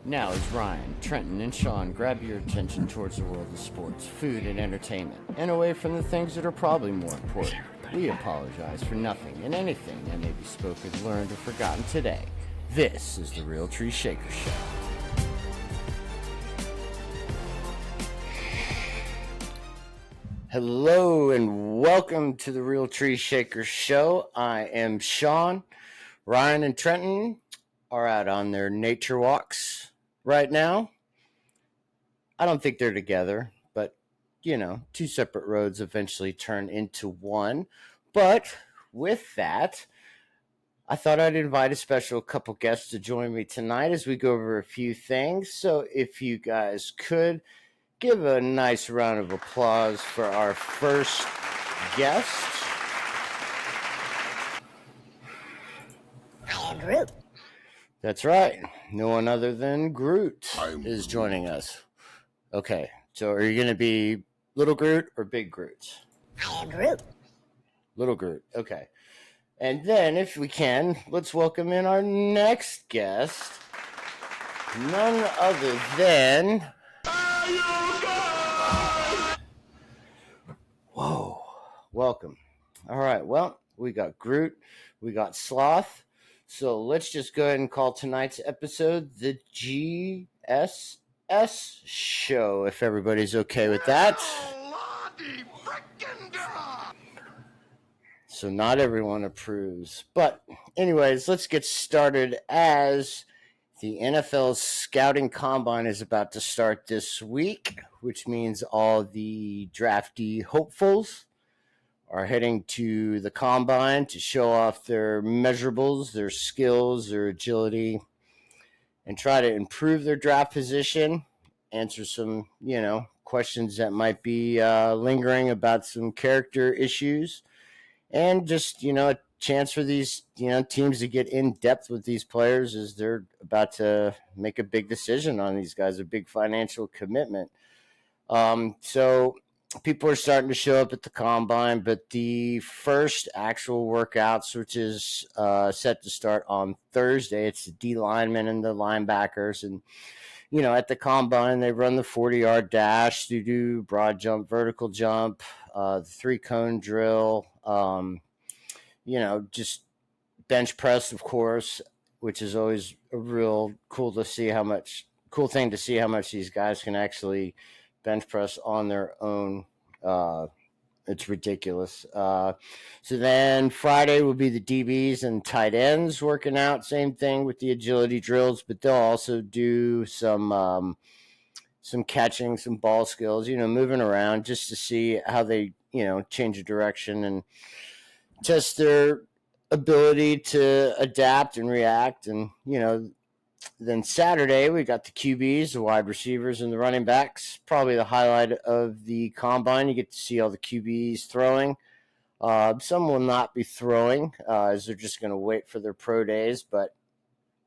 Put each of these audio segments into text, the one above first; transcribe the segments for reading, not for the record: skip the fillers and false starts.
Now, as Ryan, Trenton, and Sean grab your attention towards the world of sports, food, and entertainment, and away from the things that are probably more important, we apologize for nothing and anything that may be spoken, learned, or forgotten today. This is the Real Tree Shaker Show. Hello and welcome to the Real Tree Shaker Show. I am Sean. Ryan and Trenton are out on their nature walks right now. I don't think they're together, but two separate roads eventually turn into one. But with that, I thought I'd invite a special couple guests to join me tonight as we go over a few things. So if you guys could give a nice round of applause for our first guest. I am Groot. That's right. No one other than Groot is joining us. Okay, so are you going to be Little Groot or Big Groot? I am Groot. Little Groot, okay. And then, if we can, let's welcome in our next guest. None other than... Whoa, welcome. All right, well, we got Groot, we got Sloth. So let's just go ahead and call tonight's episode the GSS Show, if everybody's okay with that. So not everyone approves. But anyways, let's get started as the NFL's scouting combine is about to start this week, which means all the draftee hopefuls are heading to the combine to show off their measurables, their skills, their agility, and try to improve their draft position, answer some, questions that might be lingering about some character issues, and just, a chance for these, teams to get in depth with these players as they're about to make a big decision on these guys, a big financial commitment. So people are starting to show up at the combine, but the first actual workouts, which is set to start on Thursday, it's the D linemen and the linebackers. And, at the combine, they run the 40-yard dash, they do broad jump, vertical jump, the 3-cone drill, just bench press, of course, which is always a real cool thing to see how much these guys can actually bench press on their own. It's ridiculous. So then Friday will be the DBs and tight ends working out. Same thing with the agility drills, but they'll also do some catching, some ball skills, moving around just to see how they, change of direction and test their ability to adapt and react. And, then Saturday, we got the QBs, the wide receivers, and the running backs. Probably the highlight of the combine. You get to see all the QBs throwing. Some will not be throwing as they're just going to wait for their pro days. But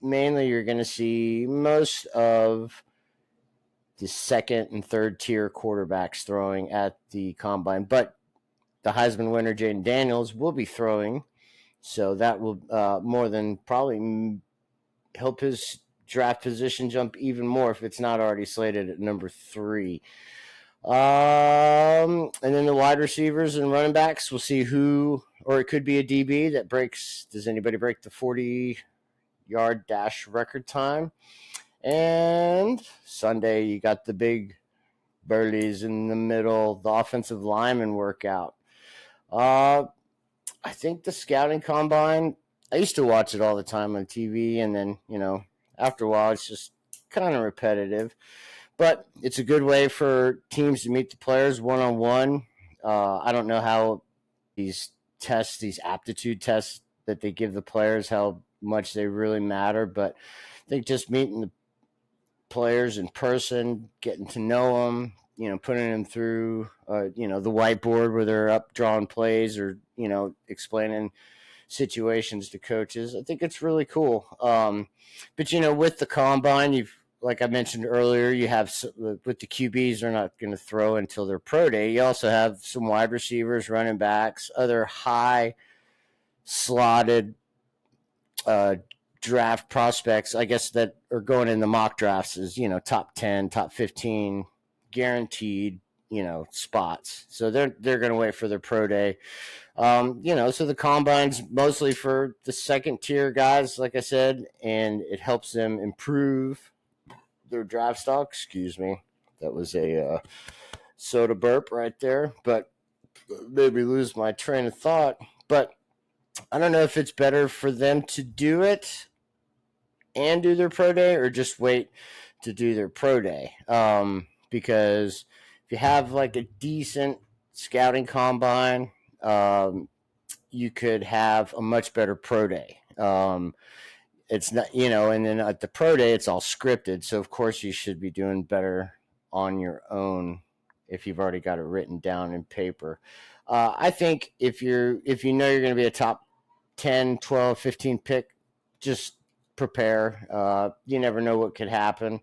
mainly you're going to see most of the second and third tier quarterbacks throwing at the combine. But the Heisman winner, Jaden Daniels, will be throwing. So that will more than probably help his draft position jump even more if it's not already slated at number 3. And then the wide receivers and running backs, we'll see who, or it could be a DB that breaks. Does anybody break the 40-yard dash record time? And Sunday, you got the big burleys in the middle, the offensive lineman workout. I think the scouting combine, I used to watch it all the time on TV, and then, after a while, it's just kind of repetitive. But it's a good way for teams to meet the players one-on-one. I don't know how these tests, these aptitude tests that they give the players, how much they really matter. But I think just meeting the players in person, getting to know them, putting them through, the whiteboard where they're up drawing plays or, explaining situations to coaches. I think it's really cool. But, with the combine, like I mentioned earlier, you have with the QBs, they're not going to throw until their pro day. You also have some wide receivers, running backs, other high slotted draft prospects, I guess, that are going in the mock drafts is, top 10, top 15 guaranteed, spots. So they're going to wait for their pro day. So the combine's mostly for the second tier guys, like I said, and it helps them improve their draft stock. Excuse me. That was a soda burp right there, but made me lose my train of thought. But I don't know if it's better for them to do it and do their pro day or just wait to do their pro day. Because if you have like a decent scouting combine, you could have a much better pro day. It's not, and then at the pro day, it's all scripted. So, of course, you should be doing better on your own if you've already got it written down in paper. I think if you know you're going to be a top 10, 12, 15 pick, just prepare. You never know what could happen.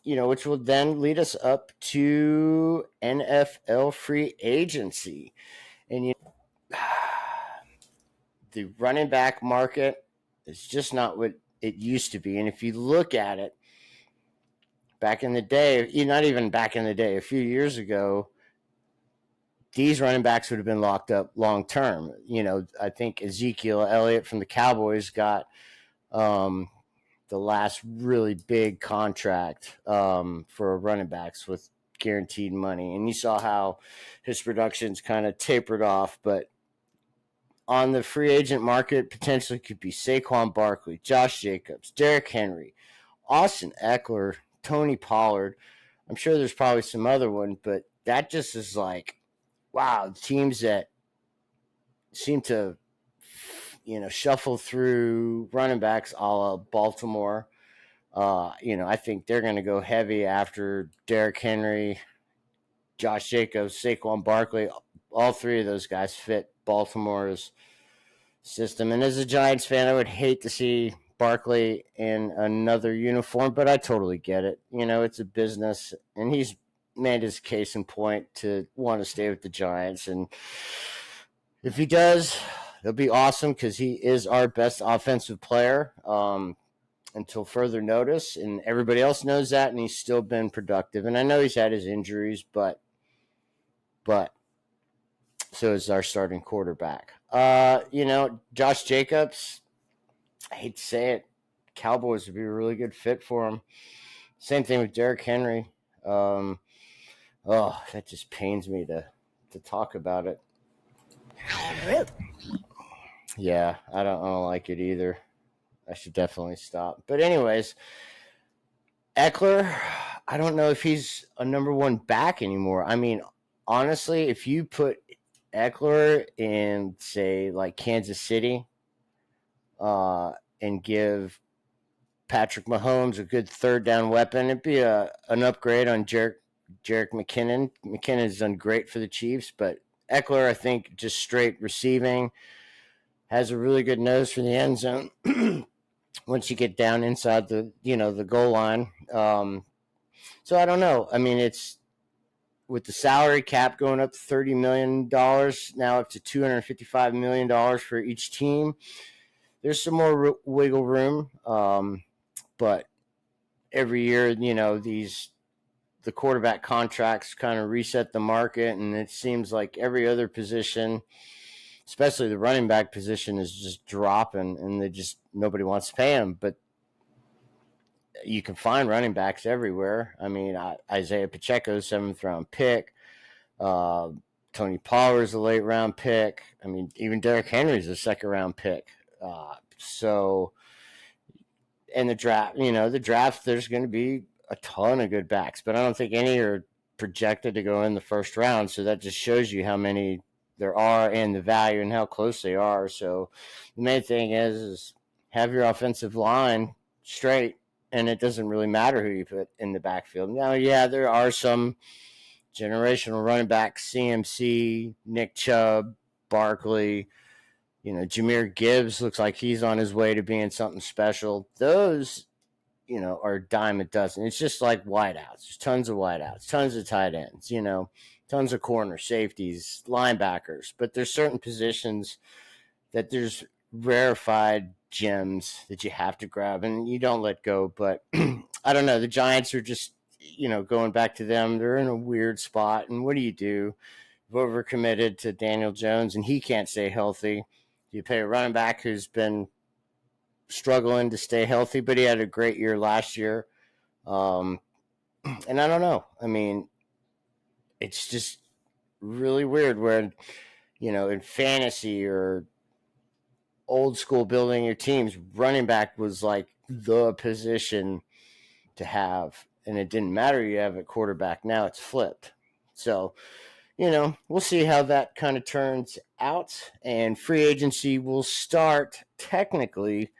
Which will then lead us up to NFL free agency. And the running back market is just not what it used to be. And if you look at it, back in the day, not even back in the day, a few years ago, these running backs would have been locked up long term. I think Ezekiel Elliott from the Cowboys got the last really big contract for running backs with guaranteed money. And you saw how his production's kind of tapered off. But on the free agent market, potentially could be Saquon Barkley, Josh Jacobs, Derrick Henry, Austin Eckler, Tony Pollard. I'm sure there's probably some other one, but that just is like, wow, teams that seem to, shuffle through running backs a la Baltimore. I think they're going to go heavy after Derrick Henry, Josh Jacobs, Saquon Barkley. All three of those guys fit Baltimore's system. And as a Giants fan, I would hate to see Barkley in another uniform, but I totally get it. It's a business, and he's made his case in point to want to stay with the Giants. And if he does, it'll be awesome because he is our best offensive player until further notice. And everybody else knows that, and he's still been productive. And I know he's had his injuries, but so is our starting quarterback. Josh Jacobs, I hate to say it, Cowboys would be a really good fit for him. Same thing with Derrick Henry. That just pains me to talk about it. Yeah, I don't like it either. I should definitely stop. But anyways, Eckler, I don't know if he's a number one back anymore. I mean, honestly, if you put Eckler in, say, like Kansas City, and give Patrick Mahomes a good third down weapon, it'd be an upgrade on Jerick McKinnon. McKinnon's done great for the Chiefs, but Eckler, I think, just straight receiving, has a really good nose for the end zone. Once you get down inside the goal line. So I don't know. I mean, it's with the salary cap going up $30 million, now up to $255 million for each team. There's some more wiggle room. But every year, the quarterback contracts kind of reset the market, and it seems like every other position, especially the running back position, is just dropping, and nobody wants to pay them. But you can find running backs everywhere. I mean, Isaiah Pacheco's 7th round pick. Tony Pollard's a late round pick. I mean, even Derrick Henry's a 2nd round pick. And the draft, there's going to be a ton of good backs, but I don't think any are projected to go in the 1st round. So that just shows you how many there are and the value and how close they are. So the main thing is have your offensive line straight, and it doesn't really matter who you put in the backfield. Now, yeah, there are some generational running backs, CMC, Nick Chubb, Barkley, Jahmyr Gibbs looks like he's on his way to being something special. Those, are a dime a dozen. It's just like wideouts. There's tons of wideouts, tons of tight ends, tons of corner safeties, linebackers. But there's certain positions that there's rarefied gems that you have to grab and you don't let go. But I don't know. The Giants are just, going back to them. They're in a weird spot. And what do? You've overcommitted to Daniel Jones, and he can't stay healthy. You pay a running back who's been struggling to stay healthy, but he had a great year last year. And I don't know. I mean, it's just really weird where, in fantasy or old school building your teams, running back was like the position to have. And it didn't matter you have a quarterback. Now it's flipped. So, we'll see how that kind of turns out. And free agency will start technically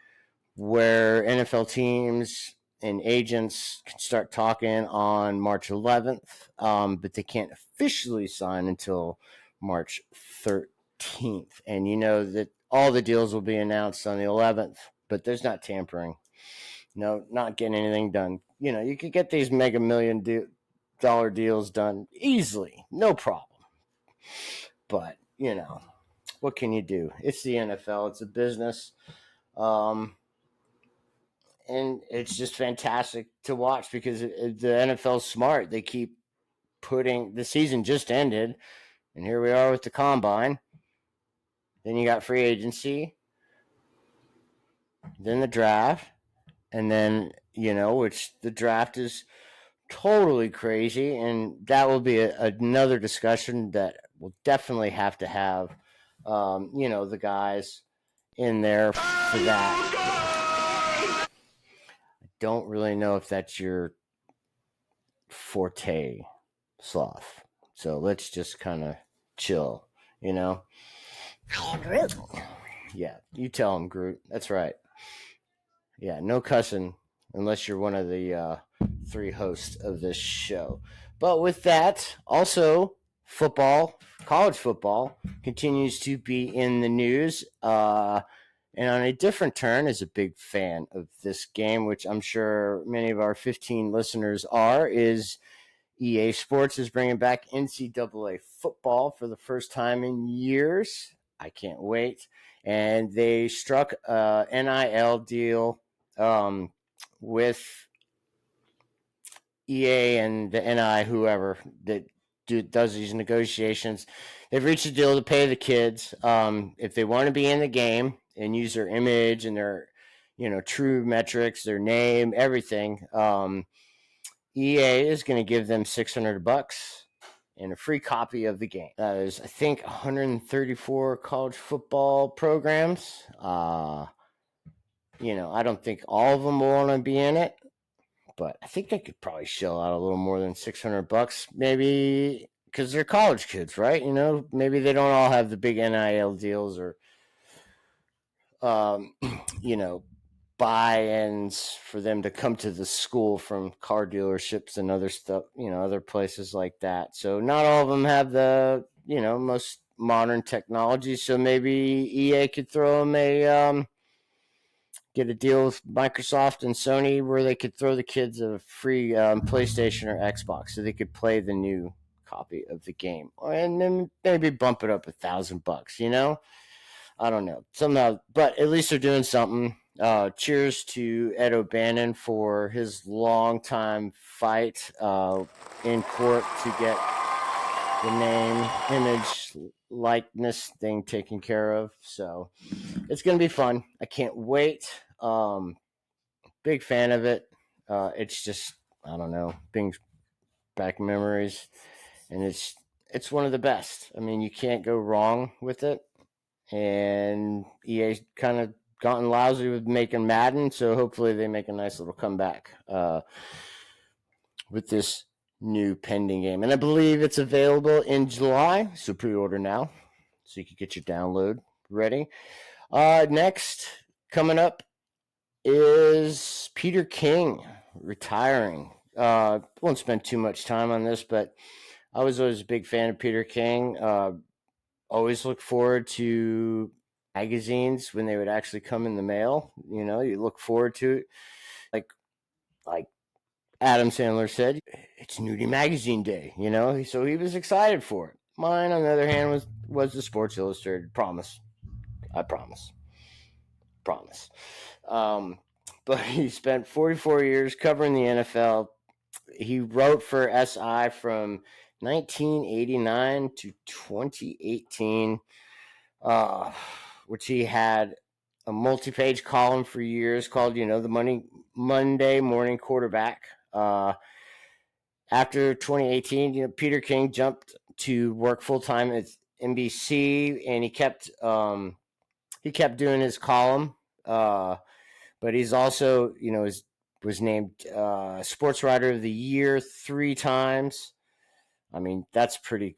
where NFL teams and agents can start talking on March 11th, but they can't officially sign until March 13th. And you know that all the deals will be announced on the 11th, but there's not tampering. No, not getting anything done. You could get these mega dollar deals done easily, no problem. But, what can you do? It's the NFL, it's a business. And it's just fantastic to watch because the NFL's smart. They keep putting the season just ended, and here we are with the combine. Then you got free agency, then the draft, and then which the draft is totally crazy, and that will be another discussion that we'll definitely have to have. The guys in there for that. I don't really know if that's your forte, Sloth. So let's just kind of chill, I am Groot. Yeah, you tell him, Groot. That's right. Yeah, no cussing unless you're one of the 3 hosts of this show. But with that, also football, college football continues to be in the news. And on a different turn, as a big fan of this game, which I'm sure many of our 15 listeners are, is EA Sports is bringing back NCAA football for the first time in years. I can't wait. And they struck a NIL deal with EA and the NI, whoever that does these negotiations. They've reached a deal to pay the kids if they want to be in the game and use their image and their, true metrics, their name, everything. EA is going to give them $600 and a free copy of the game. There's, I think, 134 college football programs. I don't think all of them will want to be in it, but I think they could probably shell out a little more than $600, maybe, because they're college kids, right? Maybe they don't all have the big NIL deals or, buy-ins for them to come to the school from car dealerships and other stuff, other places like that. So not all of them have the, most modern technology. So maybe EA could throw them get a deal with Microsoft and Sony where they could throw the kids a free PlayStation or Xbox so they could play the new copy of the game, and then maybe bump it up $1,000. I don't know somehow, but at least they're doing something. Cheers to Ed O'Bannon for his long time fight in court to get the name, image, likeness thing taken care of. So it's going to be fun. I can't wait. Big fan of it. It's just, I don't know, brings back memories, and it's one of the best. I mean, you can't go wrong with it. And EA's kind of gotten lousy with making Madden, so hopefully they make a nice little comeback with this new pending game. And I believe it's available in July, so pre-order now so you can get your download ready. Next, coming up is Peter King retiring. Won't spend too much time on this, but I was always a big fan of Peter King. Always look forward to magazines when they would actually come in the mail. You look forward to it. Like Adam Sandler said, it's Nudie Magazine Day, so he was excited for it. Mine, on the other hand, was the Sports Illustrated. I promise. Promise. But he spent 44 years covering the NFL. He wrote for SI from 1989 to 2018, which he had a multi-page column for years called, the Monday Morning Quarterback. After 2018, Peter King jumped to work full time at NBC, and he kept doing his column. But he's also, was named Sports Writer of the Year 3 times. I mean, that's pretty.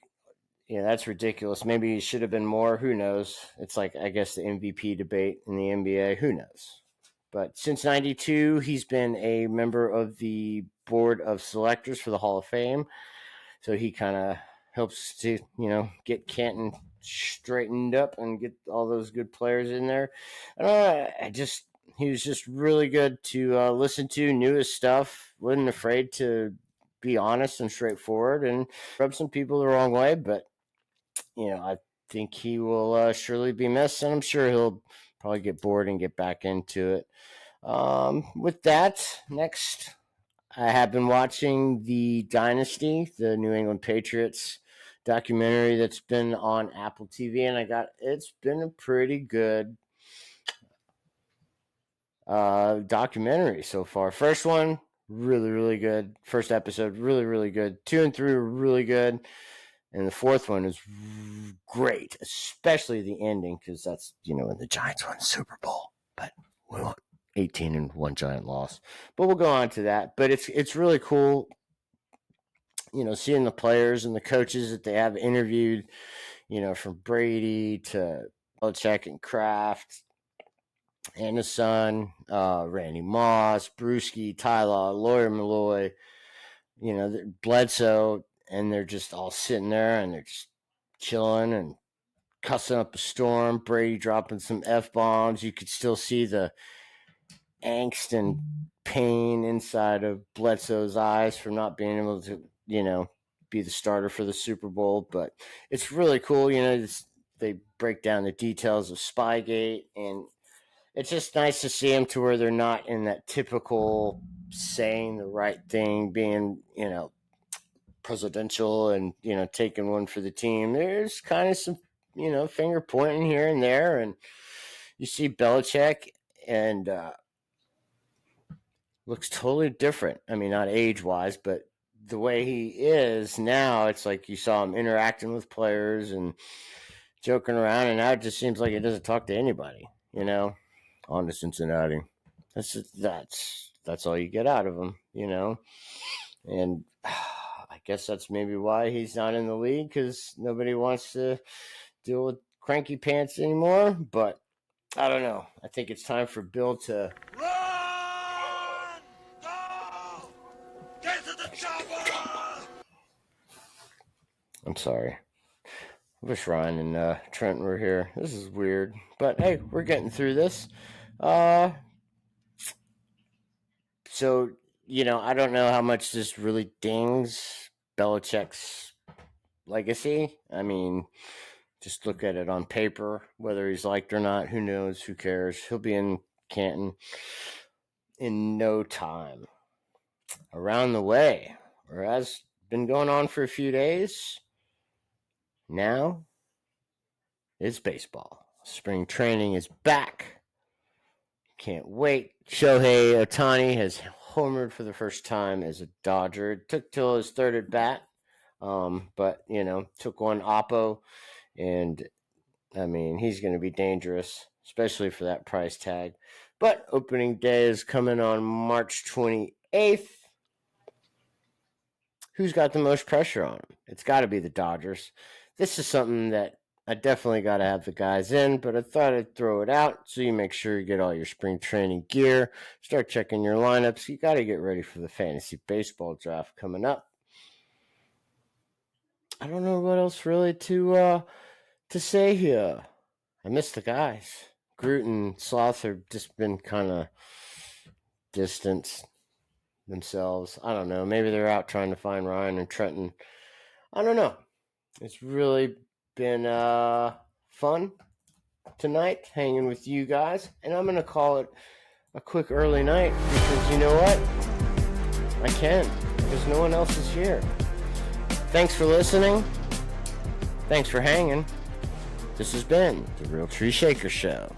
That's ridiculous. Maybe he should have been more. Who knows? It's like, I guess, the MVP debate in the NBA. Who knows? But since 92, he's been a member of the board of selectors for the Hall of Fame. So he kind of helps to, get Canton straightened up and get all those good players in there. He was just really good to listen to, knew his stuff, wasn't afraid to be honest and straightforward, and rub some people the wrong way. But, I think he will surely be missed, and I'm sure he'll probably get bored and get back into it. With that, next, I have been watching the Dynasty, the New England Patriots documentary that's been on Apple TV, and it's been a pretty good documentary so far. First one, really, really good. First episode, really, really good. 2 and 3 were really good. And the fourth one is great, especially the ending, because that's, when the Giants won the Super Bowl. But we won 18 and 1 giant loss. But we'll go on to that. But it's really cool, seeing the players and the coaches that they have interviewed, from Brady to Belichick and Kraft and his son, Randy Moss, Brewski, Tyler, Lawyer Malloy, Bledsoe, and they're just all sitting there and they're just chilling and cussing up a storm. Brady dropping some F-bombs. You could still see the angst and pain inside of Bledsoe's eyes for not being able to, be the starter for the Super Bowl. But it's really cool, they break down the details of Spygate, and it's just nice to see them to where they're not in that typical saying the right thing, being, presidential and, taking one for the team. There's kind of some, finger pointing here and there. And you see Belichick and looks totally different. I mean, not age-wise, but the way he is now, it's like you saw him interacting with players and joking around, and now it just seems like he doesn't talk to anybody, on to Cincinnati. That's all you get out of him, and I guess that's maybe why he's not in the league, because nobody wants to deal with cranky pants anymore. But I don't know. I think it's time for Bill to run. Go! Get to the chopper! I'm sorry. I wish Ryan and Trent were here. This is weird, but hey, we're getting through this. So, I don't know how much this really dings Belichick's legacy. I mean, just look at it on paper, whether he's liked or not. Who knows? Who cares? He'll be in Canton in no time. Around the way, or has been going on for a few days. Now, it's baseball. Spring training is back. Can't wait. Shohei Ohtani has homered for the first time as a Dodger. It took till his third at bat, but, took one oppo, and, I mean, he's going to be dangerous, especially for that price tag. But opening day is coming on March 28th. Who's got the most pressure on him? It's got to be the Dodgers. This is something that I definitely got to have the guys in, but I thought I'd throw it out so you make sure you get all your spring training gear, start checking your lineups. You got to get ready for the fantasy baseball draft coming up. I don't know what else really to say here. I miss the guys. Groot and Sloth have just been kind of distant themselves. I don't know. Maybe they're out trying to find Ryan and Trenton. I don't know. It's really been fun. tonight, hanging with you guys. And I'm going to call it a quick early night because you know what? I can, because no one else is here. Thanks for listening. Thanks for hanging. This has been the Real Tree Shaker Show.